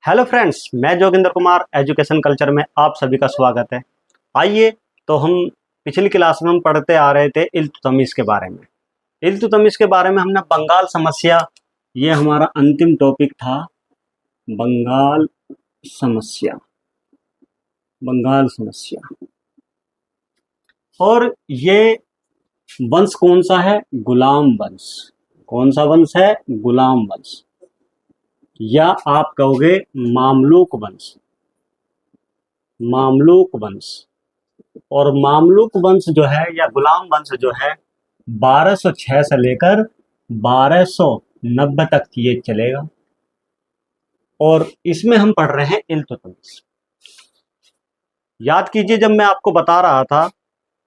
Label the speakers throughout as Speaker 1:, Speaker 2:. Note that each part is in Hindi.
Speaker 1: हेलो फ्रेंड्स, मैं जोगिंदर कुमार एजुकेशन कल्चर में आप सभी का स्वागत है। आइए तो हम पिछली क्लास में हम पढ़ते आ रहे थे इल्तुतमिश के बारे में। इल्तुतमिश के बारे में हमने बंगाल समस्या, ये हमारा अंतिम टॉपिक था। बंगाल समस्या, बंगाल समस्या। और ये वंश कौन सा है? गुलाम वंश। कौन सा वंश है? गुलाम वंश, या आप कहोगे मामलूक वंश। मामलूक वंश। और मामलूक वंश जो है या गुलाम वंश जो है 1206 से लेकर 1290 तक ये चलेगा। और इसमें हम पढ़ रहे हैं इल्तुतमिश। याद कीजिए, जब मैं आपको बता रहा था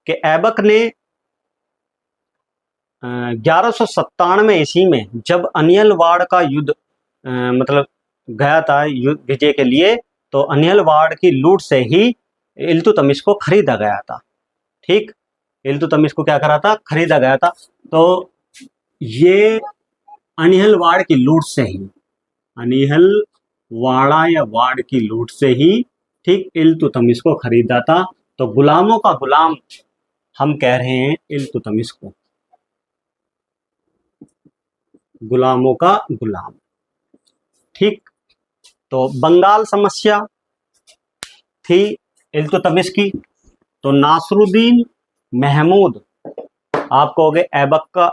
Speaker 1: कि ऐबक ने 1197 ईस्वी में जब अनियलवाड़ का युद्ध मतलब गया था विजय के लिए, तो अनियलवाड़ की लूट से ही इल्तुतमिश को खरीदा गया था। ठीक, इल्तुतमिश को क्या करा था? खरीदा गया था। तो ये अनियलवाड़ की लूट से ही, अनियलवाड़ा या वाड़ की लूट से ही ठीक इल्तुतमिश को खरीदा था। तो गुलामों का गुलाम हम कह रहे हैं इल्तुतमिश को, गुलामों का गुलाम। ठीक, तो बंगाल समस्या थी इल्तुतमिश की। तो नासरुद्दीन महमूद, आप कहोगे ऐबक का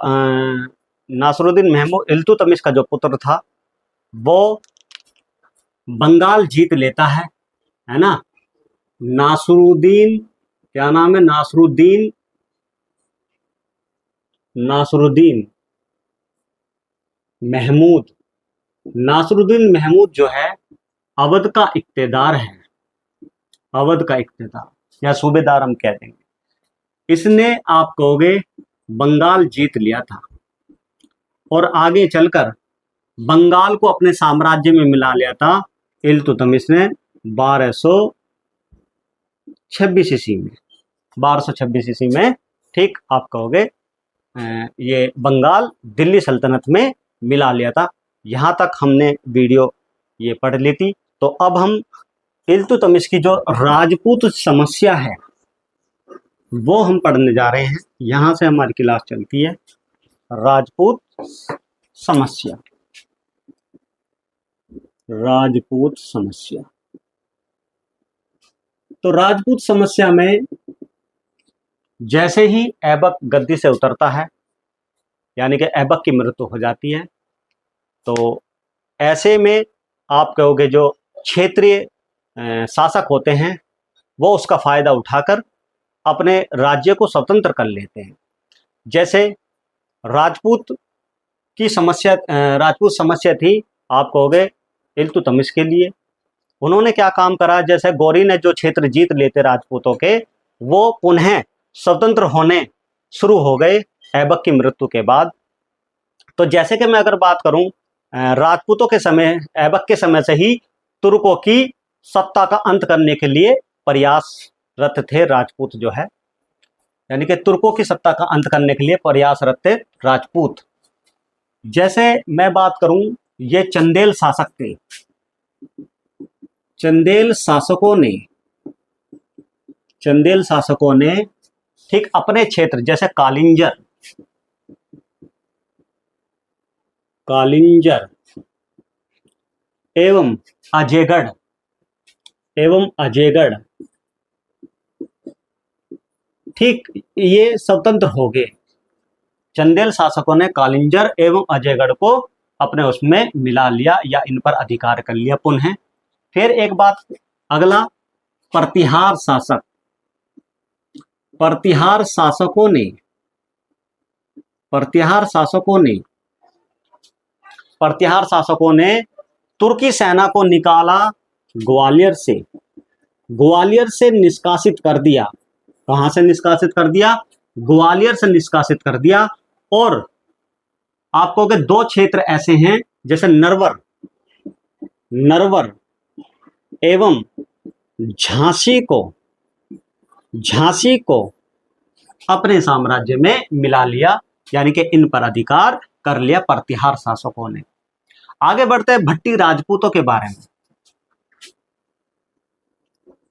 Speaker 1: नासरुद्दीन महमूद इल्तुतमिश का जो पुत्र था, वो बंगाल जीत लेता है ना। नासरुद्दीन, क्या नाम है? नासरुद्दीन, नासरुद्दीन महमूद। नासरुद्दीन महमूद जो है अवध का इक्तेदार है, अवध का इक्तेदार या सूबेदार हम कह देंगे। इसने आप कहोगे बंगाल जीत लिया था और आगे चलकर बंगाल को अपने साम्राज्य में मिला लिया था इल्तुतमिश ने 1226 ईस्वी में। 1226 ईस्वी में ठीक, आप कहोगे ये बंगाल दिल्ली सल्तनत में मिला लिया था। यहाँ तक हमने वीडियो ये पढ़ ली थी। तो अब हम इल्तुतमिश की जो राजपूत समस्या है वो हम पढ़ने जा रहे हैं। यहाँ से हमारी क्लास चलती है राजपूत समस्या। राजपूत समस्या। तो राजपूत समस्या में जैसे ही ऐबक गद्दी से उतरता है, यानी कि ऐबक की मृत्यु हो जाती है, तो ऐसे में आप कहोगे जो क्षेत्रीय शासक होते हैं वो उसका फायदा उठाकर अपने राज्य को स्वतंत्र कर लेते हैं। जैसे राजपूत की समस्या, राजपूत समस्या थी आप कहोगे इल्तुतमिश के लिए। उन्होंने क्या काम करा? जैसे गौरी ने जो क्षेत्र जीत लेते राजपूतों के, वो पुनः स्वतंत्र होने शुरू हो गए ऐबक की मृत्यु के बाद। तो जैसे कि मैं अगर बात करूं, राजपूतों के समय, ऐबक के समय से ही तुर्कों की सत्ता का अंत करने के लिए प्रयासरत थे राजपूत जो है, यानी कि तुर्कों की सत्ता का अंत करने के लिए प्रयासरत थे राजपूत। जैसे मैं बात करूं, ये चंदेल शासक थे। चंदेल शासकों ने ठीक अपने क्षेत्र जैसे कालिंजर एवं अजयगढ़ ठीक ये स्वतंत्र हो गए। चंदेल शासकों ने कालिंजर एवं अजयगढ़ को अपने उसमें मिला लिया या इन पर अधिकार कर लिया पुनः। फिर एक बात, अगला प्रतिहार शासक। प्रतिहार शासकों ने तुर्की सेना को निकाला ग्वालियर से निष्कासित कर दिया। कहां से निष्कासित कर दिया? ग्वालियर से निष्कासित कर दिया। और आपको के दो क्षेत्र ऐसे हैं जैसे नरवर एवं झांसी को अपने साम्राज्य में मिला लिया, यानी कि इन पर अधिकार कर लिया प्रतिहार शासकों ने। आगे बढ़ते हैं भट्टी राजपूतों के बारे में।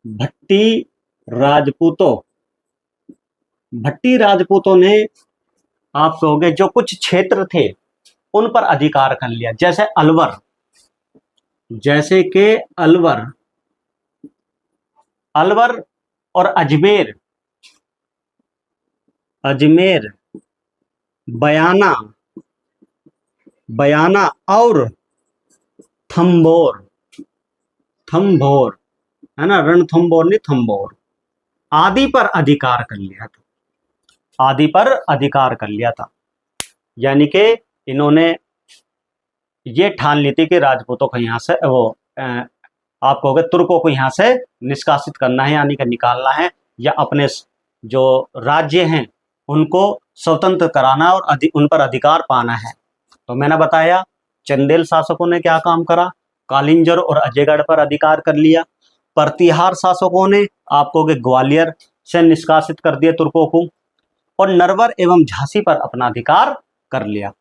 Speaker 1: भट्टी राजपूतों, भट्टी राजपूतों ने, आप कहोगे जो कुछ क्षेत्र थे उन पर अधिकार कर लिया, जैसे अलवर, जैसे कि अलवर, अलवर और अजमेर, अजमेर, बयाना, बयाना और थंबोर, थंबोर है ना, रणथंबोर नहीं थंबोर, आदि पर अधिकार कर लिया था, आदि पर अधिकार कर लिया था। यानी कि इन्होंने ये ठान ली थी कि राजपूतों को यहाँ से वो आप कहोगे तुर्कों को यहाँ से निष्कासित करना है, यानी कि निकालना है, या अपने जो राज्य हैं उनको स्वतंत्र कराना और उन पर अधिकार पाना है। तो मैंने बताया चंदेल शासकों ने क्या काम करा, कालिंजर और अजयगढ़ पर अधिकार कर लिया। प्रतिहार शासकों ने आपको ग्वालियर से निष्कासित कर दिया तुर्कों को, और नरवर एवं झांसी पर अपना अधिकार कर लिया।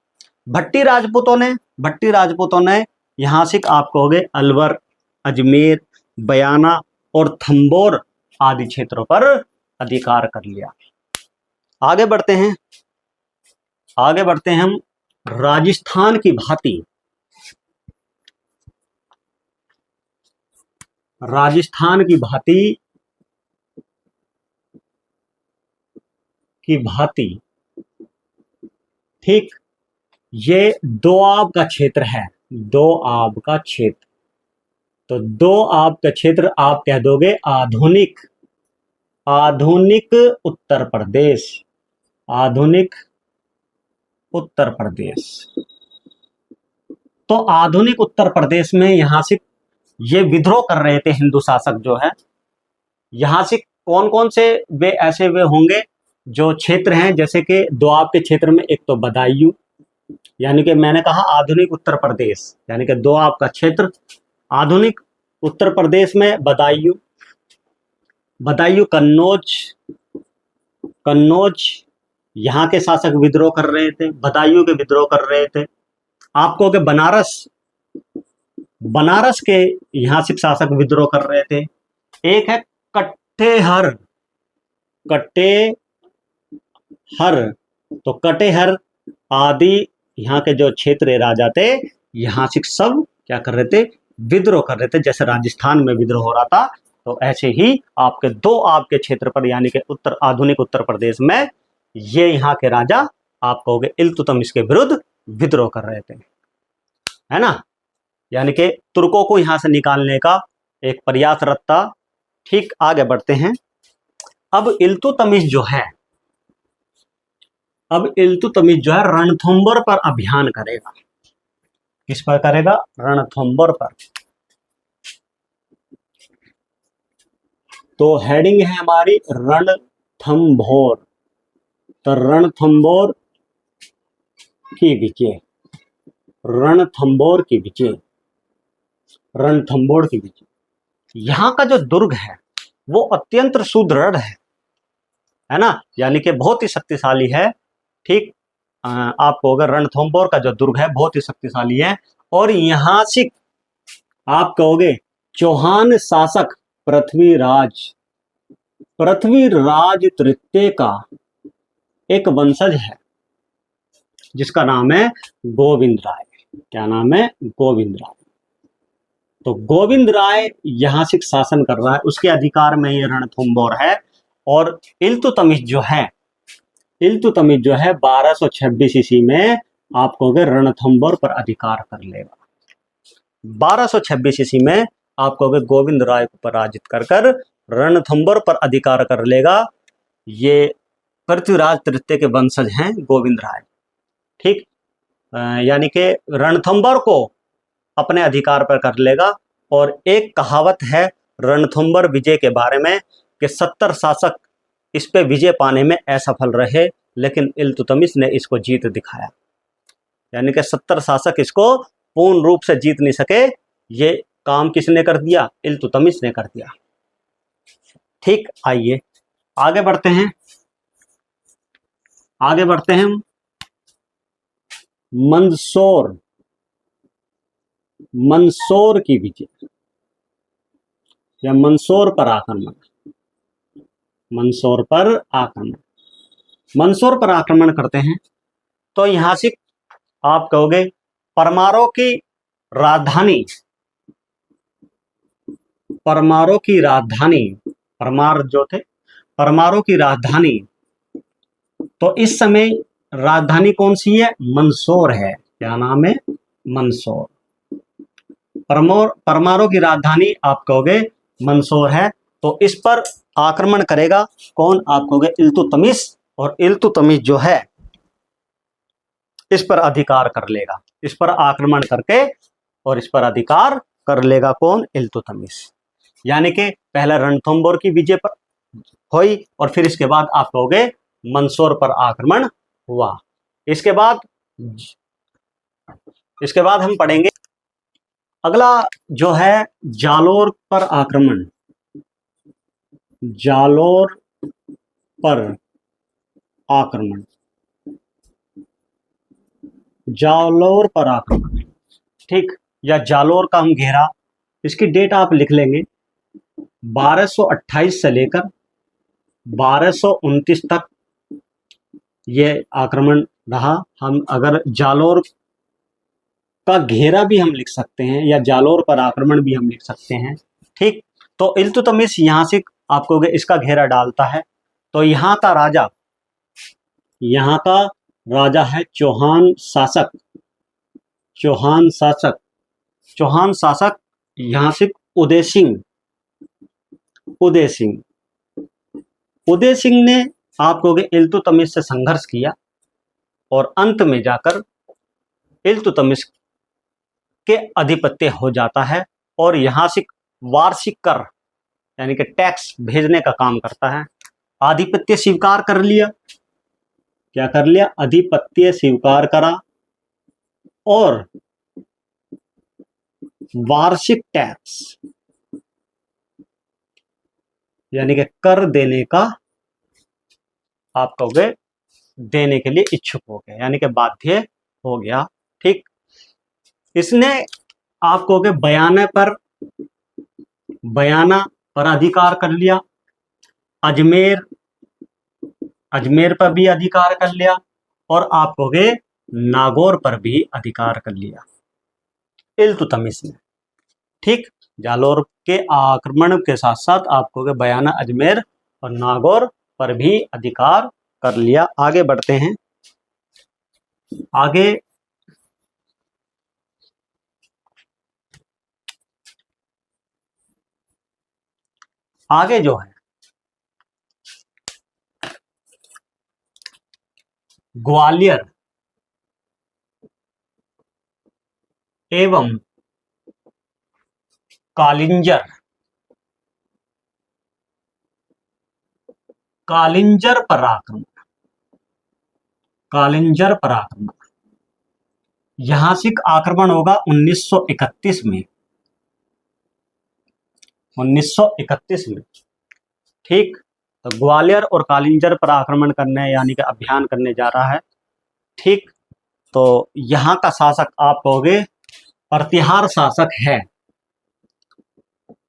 Speaker 1: भट्टी राजपूतों ने यहाँ से आप कहोगे अलवर, अजमेर, बयाना और थंबोर आदि क्षेत्रों पर अधिकार कर लिया। आगे बढ़ते हैं, आगे बढ़ते हैं हम राजस्थान की भांति, राजस्थान की भांति ठीक, ये दोआब का क्षेत्र है, दोआब का क्षेत्र। तो दोआब का क्षेत्र आप कह दोगे आधुनिक, आधुनिक उत्तर प्रदेश, आधुनिक उत्तर प्रदेश। तो आधुनिक उत्तर प्रदेश में यहां से ये विद्रोह कर रहे थे हिंदू शासक जो है, यहां से कौन कौन से वे ऐसे वे होंगे जो क्षेत्र हैं, जैसे कि दोआब के क्षेत्र में एक तो बदायूं, यानी कि मैंने कहा आधुनिक उत्तर प्रदेश, यानी कि दोआब का क्षेत्र आधुनिक उत्तर प्रदेश में बदायूं, बदायूं, कन्नौज, कन्नौज यहाँ के शासक विद्रोह कर रहे थे, बदायूं के विद्रोह कर रहे थे। आपको कि बनारस, बनारस के यहाँ से शासक विद्रोह कर रहे थे। एक है कटेहर, कटेहर, तो कटेहर आदि यहाँ के जो क्षेत्र राजा थे यहाँ से सब क्या कर रहे थे, विद्रोह कर रहे थे। जैसे राजस्थान में विद्रोह हो रहा था, तो ऐसे ही आपके दो आपके क्षेत्र पर, यानी कि उत्तर आधुनिक उत्तर प्रदेश में ये यहाँ के राजा आप कहोगे इल्तुतमिश के विरुद्ध विद्रोह कर रहे थे, है ना, यानी कि तुर्कों को यहां से निकालने का एक प्रयासरत था। ठीक, आगे बढ़ते हैं। अब इल्तुतमिश जो है, अब इल्तुतमिश जो है रणथंबोर पर अभियान करेगा। किस पर करेगा? रणथंबोर पर। तो हेडिंग है हमारी रणथंबोर, तो रणथंबोर की विजय, रणथंबोर की विजय, रणथंबोर की विजय। यहाँ का जो दुर्ग है वो अत्यंत सुदृढ़ है ना, यानी कि बहुत ही शक्तिशाली है। ठीक, आपको अगर रणथंबोर का जो दुर्ग है बहुत ही शक्तिशाली है, और यहाँ से आप कहोगे चौहान शासक पृथ्वीराज, पृथ्वीराज तृतीय का एक वंशज है जिसका नाम है गोविंद राय। क्या नाम है? गोविंद राय। तो गोविंद राय यहां से शासन कर रहा है, उसके अधिकार में ये रणथंबोर है। और इल्तुतमिश जो है, इल्तुतमिश जो है 1226 ईस्वी में आपको रणथंबोर पर अधिकार कर लेगा। 1226 ईस्वी में आपको गोविंद राय को पराजित कर कर रणथंबोर पर अधिकार कर लेगा। ये पृथ्वीराज तृतीय के वंशज हैं गोविंद राय। ठीक, यानी कि रणथंबोर को अपने अधिकार पर कर लेगा। और एक कहावत है रणथंबोर विजय के बारे में कि 70 शासक इस पे विजय पाने में असफल रहे, लेकिन इल्तुतमिश ने इसको जीत दिखाया। यानी कि 70 शासक इसको पूर्ण रूप से जीत नहीं सके, ये काम किसने कर दिया? इल्तुतमिश ने कर दिया। ठीक, आइए आगे बढ़ते हैं, आगे बढ़ते हैं। मंदसौर, मंदसौर की विजय, या मंदसौर पर आक्रमण, मंदसौर पर आक्रमण, मंदसौर पर आक्रमण करते हैं तो यहां से आप कहोगे परमारों की राजधानी, परमारों की राजधानी, परमार जो थे परमारों की राजधानी, तो इस समय राजधानी कौन सी है? मंदसौर है। क्या नाम है? मंदसौर। परमारों की राजधानी आप कहोगे मंदसौर है। तो इस पर आक्रमण करेगा कौन? आप कहोगे इल्तुतमिश, और इल्तुतमिश जो है इस पर अधिकार कर लेगा, इस पर आक्रमण करके और इस पर अधिकार कर लेगा कौन? इल्तुतमिश। यानी कि पहला रणथंबोर की विजय पर हुई और फिर इसके बाद आप कहोगे मंदसौर पर आक्रमण हुआ। इसके बाद हम पढ़ेंगे अगला जो है जालोर पर आक्रमण, जालोर पर आक्रमण, जालोर पर आक्रमण, ठीक, या जालोर का हम घेरा, इसकी डेट आप लिख लेंगे 1228 से लेकर 1229 तक ये आक्रमण रहा। हम अगर जालोर का घेरा भी हम लिख सकते हैं या जालोर पर आक्रमण भी हम लिख सकते हैं, ठीक। तो इल्तुतमिश यहां से आप कहोगे इसका घेरा डालता है, तो यहां का राजा है चौहान शासक, चौहान शासक, चौहान शासक यहां से उदय सिंह, उदय सिंह, उदय सिंह ने आप कहोगे इल्तुतमिश से संघर्ष किया और अंत में जाकर इल्तुतमिश के अधिपत्य हो जाता है और यहां से वार्षिक कर यानी कि टैक्स भेजने का काम करता है। आधिपत्य स्वीकार कर लिया, क्या कर लिया? आधिपत्य स्वीकार करा और वार्षिक टैक्स यानी कि कर देने का आप कहोगे देने के लिए इच्छुक हो गया, यानी कि बाध्य हो गया, ठीक। इसने आप कहोगे बयाना पर अधिकार कर लिया, अजमेर पर भी अधिकार कर लिया और आप कहोगे नागौर पर भी अधिकार कर लिया इल्तुतमिश ने, ठीक। जालोर के आक्रमण के साथ साथ आप कहोगे बयाना, अजमेर और नागौर पर भी अधिकार कर लिया। आगे बढ़ते हैं। आगे जो है ग्वालियर एवं कालिंजर, कालिंजर पर आक्रमण, कालिंजर पर आक्रमण, यहां से आक्रमण होगा 1931 में, 1931 में, ठीक। तो ग्वालियर और कालिंजर पर आक्रमण करने यानी कि अभियान करने जा रहा है, ठीक। तो यहां का शासक आप कहोगे प्रतिहार शासक है,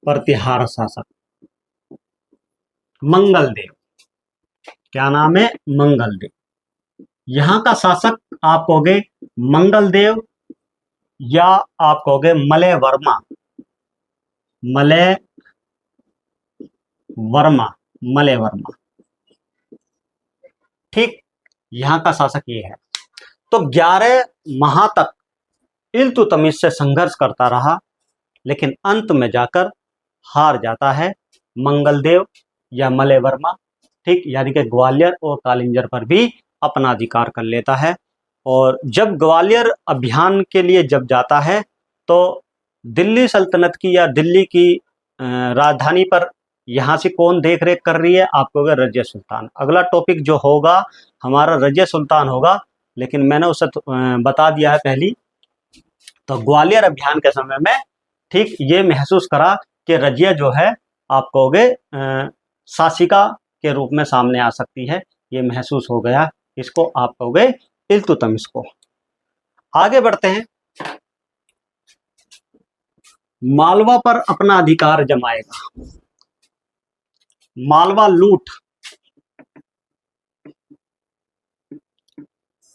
Speaker 1: प्रतिहार शासक मंगलदेव, क्या नाम है? मंगलदेव। यहां का शासक आप कहोगे मंगलदेव या आप कहोगे Malay Verma, Malay Verma, Malay Verma, ठीक। यहां का शासक ये है। तो 11 माह तक इल्तुतमिश से संघर्ष करता रहा, लेकिन अंत में जाकर हार जाता है मंगलदेव या मलय वर्मा, ठीक। यानी कि ग्वालियर और कालिंजर पर भी अपना अधिकार कर लेता है। और जब ग्वालियर अभियान के लिए जब जाता है तो दिल्ली सल्तनत की या दिल्ली की राजधानी पर यहाँ से कौन देख रेख कर रही है? आपको रजिया सुल्तान। अगला टॉपिक जो होगा हमारा रजिया सुल्तान होगा, लेकिन मैंने उसे बता दिया है पहली। तो ग्वालियर अभियान के समय में ठीक ये महसूस करा कि रजिया जो है आप कहोगे शासिका के रूप में सामने आ सकती है, ये महसूस हो गया, इसको आप कहोगे इल्तुतमिश को। आगे बढ़ते हैं। मालवा पर अपना अधिकार जमाएगा। मालवा लूट,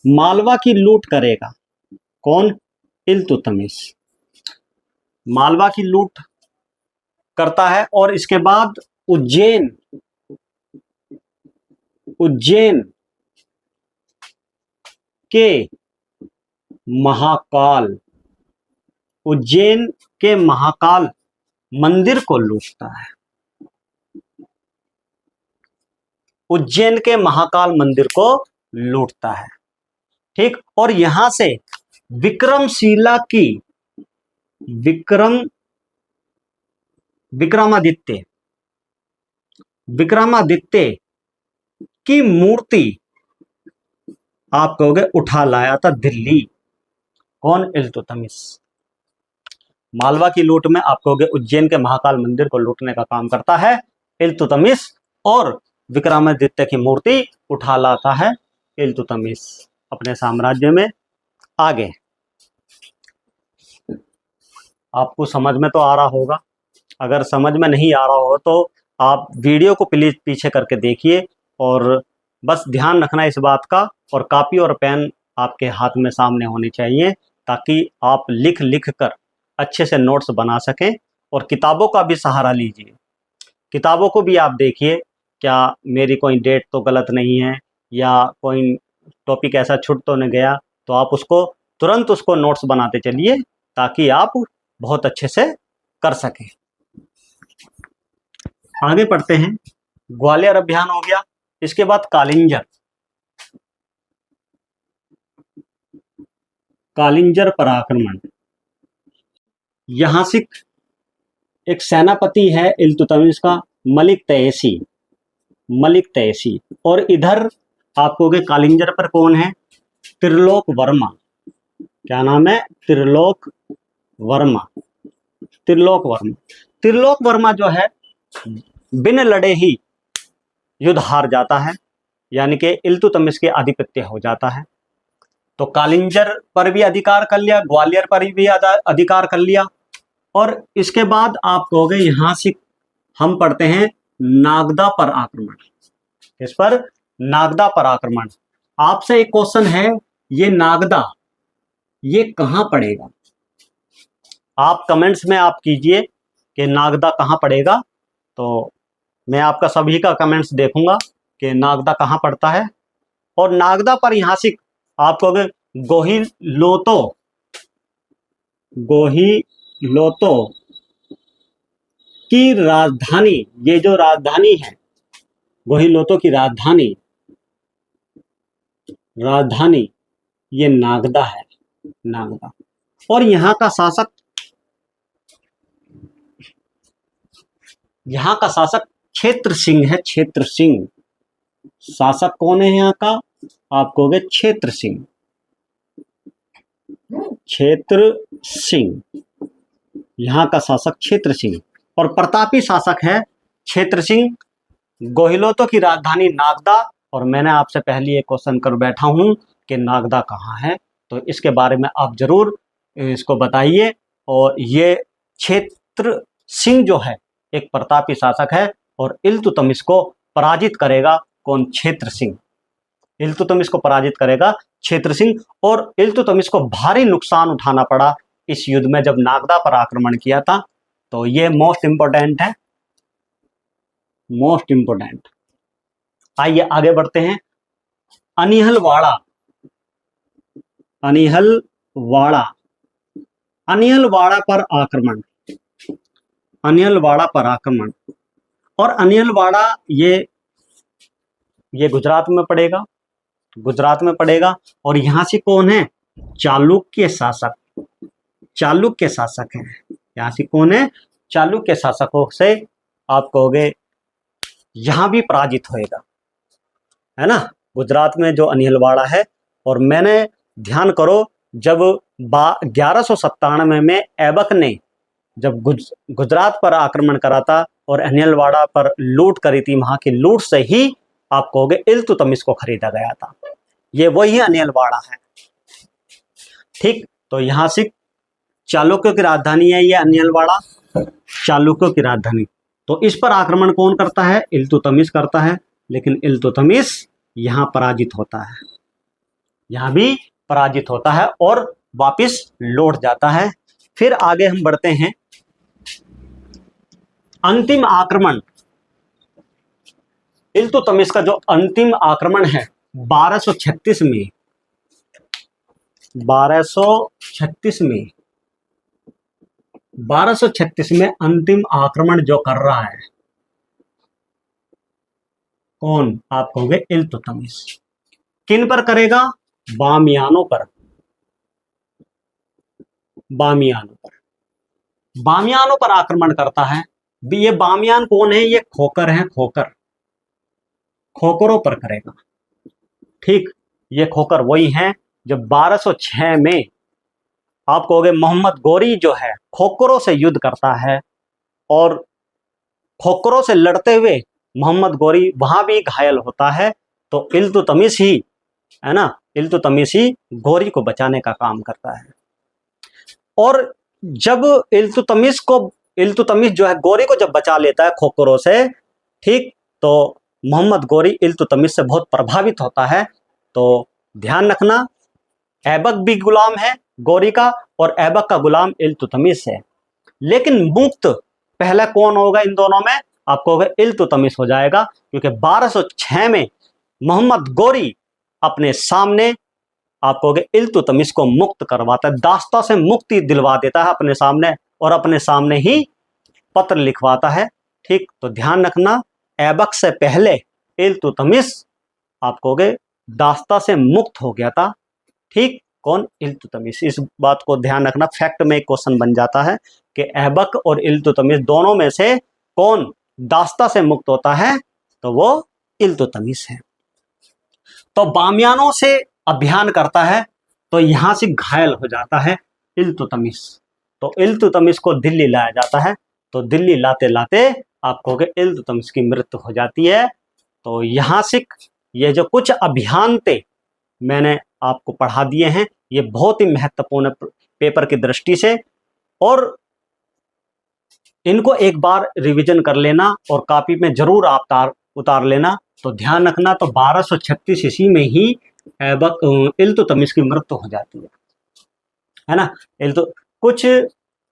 Speaker 1: मालवा की लूट करेगा कौन? इल्तुतमिश। मालवा की लूट करता है और इसके बाद उज्जैन, उज्जैन के महाकाल, उज्जैन के महाकाल मंदिर को लूटता है। उज्जैन के महाकाल मंदिर को लूटता है। ठीक, और यहां से विक्रमशिला की, विक्रमादित्य, विक्रमादित्य की मूर्ति आप कहोगे उठा लाया था दिल्ली। कौन? इल्तुतमिश। मालवा की लूट में आप कहोगे उज्जैन के महाकाल मंदिर को लूटने का काम करता है इल्तुतमिश, और विक्रमादित्य की मूर्ति उठा लाता है इल्तुतमिश अपने साम्राज्य में। आगे आपको समझ में तो आ रहा होगा, अगर समझ में नहीं आ रहा हो तो आप वीडियो को प्लीज पीछे करके देखिए, और बस ध्यान रखना इस बात का, और कापी और पेन आपके हाथ में सामने होनी चाहिए ताकि आप लिख लिख कर अच्छे से नोट्स बना सकें। और किताबों का भी सहारा लीजिए, किताबों को भी आप देखिए क्या मेरी कोई डेट तो गलत नहीं है या कोई टॉपिक ऐसा छूट तो नहीं गया, तो आप उसको तुरंत उसको नोट्स बनाते चलिए ताकि आप बहुत अच्छे से कर सकें। आगे पढ़ते हैं। ग्वालियर अभियान हो गया, इसके बाद कालिंजर, कालिंजर पर आक्रमण। यहां से एक सेनापति है इल्तुतमिश का, मलिक तैयसी, मलिक तैयसी, और इधर आप कहोगे कालिंजर पर कौन है? त्रिलोक वर्मा। क्या नाम है? त्रिलोक वर्मा। त्रिलोक वर्मा, त्रिलोक वर्मा जो है बिन लड़े ही युद्ध हार जाता है, यानी कि इल्तुतमिश के आधिपत्य हो जाता है। तो कालिंजर पर भी अधिकार कर लिया, ग्वालियर पर भी अधिकार कर लिया, और इसके बाद आप कहोगे यहां से हम पढ़ते हैं नागदा पर आक्रमण। इस पर नागदा पर आक्रमण। आपसे एक क्वेश्चन है, ये नागदा ये कहां पड़ेगा? आप कमेंट्स में आप कीजिए कि नागदा कहां पड़ेगा, तो मैं आपका सभी का कमेंट्स देखूंगा कि नागदा कहां पड़ता है। और नागदा पर यहां से आप कहोगे गोहिलोतो, गोहिलोतो की राजधानी, ये जो राजधानी है गोहिलोतो की राजधानी, राजधानी ये नागदा है, नागदा। और यहां का शासक, यहां का शासक क्षेत्र सिंह है, क्षेत्र सिंह। शासक कौन है यहाँ का? आप कहोगे क्षेत्र सिंह, क्षेत्र सिंह। यहाँ का शासक क्षेत्र सिंह, और प्रतापी शासक है क्षेत्र सिंह। गोहिलोतो की राजधानी नागदा, और मैंने आपसे पहले एक क्वेश्चन कर बैठा हूं कि नागदा कहाँ है, तो इसके बारे में आप जरूर इसको बताइए। और ये क्षेत्र सिंह जो है एक प्रतापी शासक है, और इल्तुतमिश को पराजित करेगा कौन? क्षेत्र सिंह। इल्तुतमिश को पराजित करेगा क्षेत्र सिंह, और इल्तुतमिश को भारी नुकसान उठाना पड़ा इस युद्ध में जब नागदा पर आक्रमण किया था। तो ये मोस्ट इंपोर्टेंट है, मोस्ट इंपोर्टेंट। आइए आगे बढ़ते हैं। अनिहलवाड़ा, अनिहलवाड़ा, अनिहलवाड़ा पर आक्रमण, अनिहलवाड़ा पर आक्रमण। और अनिहलवाड़ा ये गुजरात में पड़ेगा, गुजरात में पड़ेगा। और यहां से कौन है? चालुक्य शासक, चालुक्य शासक है। यहां से कौन है? चालुक्य शासकों से आप कहोगे यहां भी पराजित होएगा, है ना, गुजरात में जो अनिहलवाड़ा है। और मैंने ध्यान करो, जब 1197 में ऐबक ने जब गुजरात पर आक्रमण करा था और अनिहलवाड़ा पर लूट करी थी, वहां की लूट से ही आप कहोगे इल्तुतमिश को खरीदा गया था। ये वही अनिहलवाड़ा है। ठीक, तो यहां से चालुक्यों की राजधानी है ये अनिलवाड़ा, चालुक्यों की राजधानी। तो इस पर आक्रमण कौन करता है? इल्तुतमिश करता है, लेकिन इल्तुतमिश यहां पराजित होता है, यहां भी पराजित होता है और वापिस लौट जाता है। फिर आगे हम बढ़ते हैं। अंतिम आक्रमण, इल्तुतमिश का जो अंतिम आक्रमण है 1236 में, 1236 में 1236 में अंतिम आक्रमण जो कर रहा है कौन? आप कहोगे इल्तुतमिश। किन पर करेगा? बामियानों पर, बामियानों पर, बामियानों पर आक्रमण करता है। ये बामियान कौन है? ये खोकर हैं, खोकर, खोकरों पर करेगा। ठीक, ये खोकर वही हैं जो 1206 में आप कहोगे मोहम्मद गोरी जो है खोकरों से युद्ध करता है, और खोकरों से लड़ते हुए मोहम्मद गोरी वहां भी घायल होता है। तो इल्तुतमिश ही, है ना, इल्तुतमिश ही गोरी को बचाने का काम करता है। और जब इल्तुतमिश जो है गोरी को जब बचा लेता है खोकरों से, ठीक, तो मोहम्मद गोरी इल्तुतमिश से बहुत प्रभावित होता है। तो ध्यान रखना, ऐबक भी गुलाम है गोरी का और ऐबक का गुलाम इल्तुतमिश है। लेकिन मुक्त पहले कौन होगा इन दोनों में? आपको होगा इल्तुतमिश हो जाएगा, क्योंकि 1206 में मोहम्मद गोरी अपने सामने आप कहोगे इल्तुतमिश को मुक्त करवाता है, दास्ता से मुक्ति दिलवा देता है अपने सामने, और अपने सामने ही पत्र लिखवाता है। ठीक, तो ध्यान रखना, ऐबक से पहले इल्तुतमिश आप कहोगे दास्ता से मुक्त हो गया था। ठीक, कौन? इल्तुतमिश। इस बात को ध्यान रखना, फैक्ट में एक क्वेश्चन बन जाता है कि ऐबक और इल्तुतमिश दोनों में से कौन दास्ता से मुक्त होता है? तो वो इल्तुतमिश है। तो बामियानों से अभियान करता है, तो यहां से घायल हो जाता है इल्तुतमिश। तो इल्तुतमिश को दिल्ली लाया जाता है। तो दिल्ली लाते लाते आप कहोगे इल्तुतमिश की मृत्यु हो जाती है। तो यहां से ये जो कुछ अभियान थे मैंने आपको पढ़ा दिए हैं, ये बहुत ही महत्वपूर्ण पेपर की दृष्टि से, और इनको एक बार रिवीजन कर लेना और कॉपी में जरूर आप उतार लेना। तो ध्यान रखना, तो 1236 ईस्वी में ही ऐबक इल्तुतमिश की मृत्यु हो जाती है ना। कुछ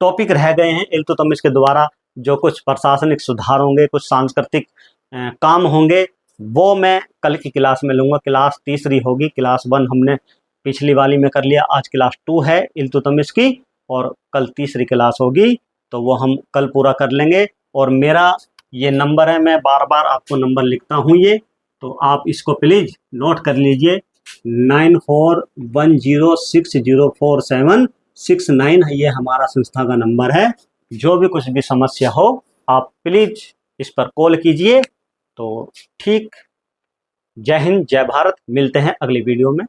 Speaker 1: टॉपिक रह गए हैं इल्तुतमिश के द्वारा, जो कुछ प्रशासनिक सुधार होंगे, कुछ सांस्कृतिक काम होंगे, वो मैं कल की क्लास में लूँगा। क्लास तीसरी होगी, क्लास 1 हमने पिछली वाली में कर लिया, आज क्लास 2 है इल्तुतमिश की, और कल तीसरी क्लास होगी, तो वो हम कल पूरा कर लेंगे। और मेरा ये नंबर है, मैं बार बार आपको नंबर लिखता हूँ ये, तो आप इसको प्लीज़ नोट कर लीजिए, 9410604769 ये हमारा संस्था का नंबर है। जो भी कुछ भी समस्या हो आप प्लीज़ इस पर कॉल कीजिए। तो ठीक, जय हिंद, जय भारत, मिलते हैं अगली वीडियो में।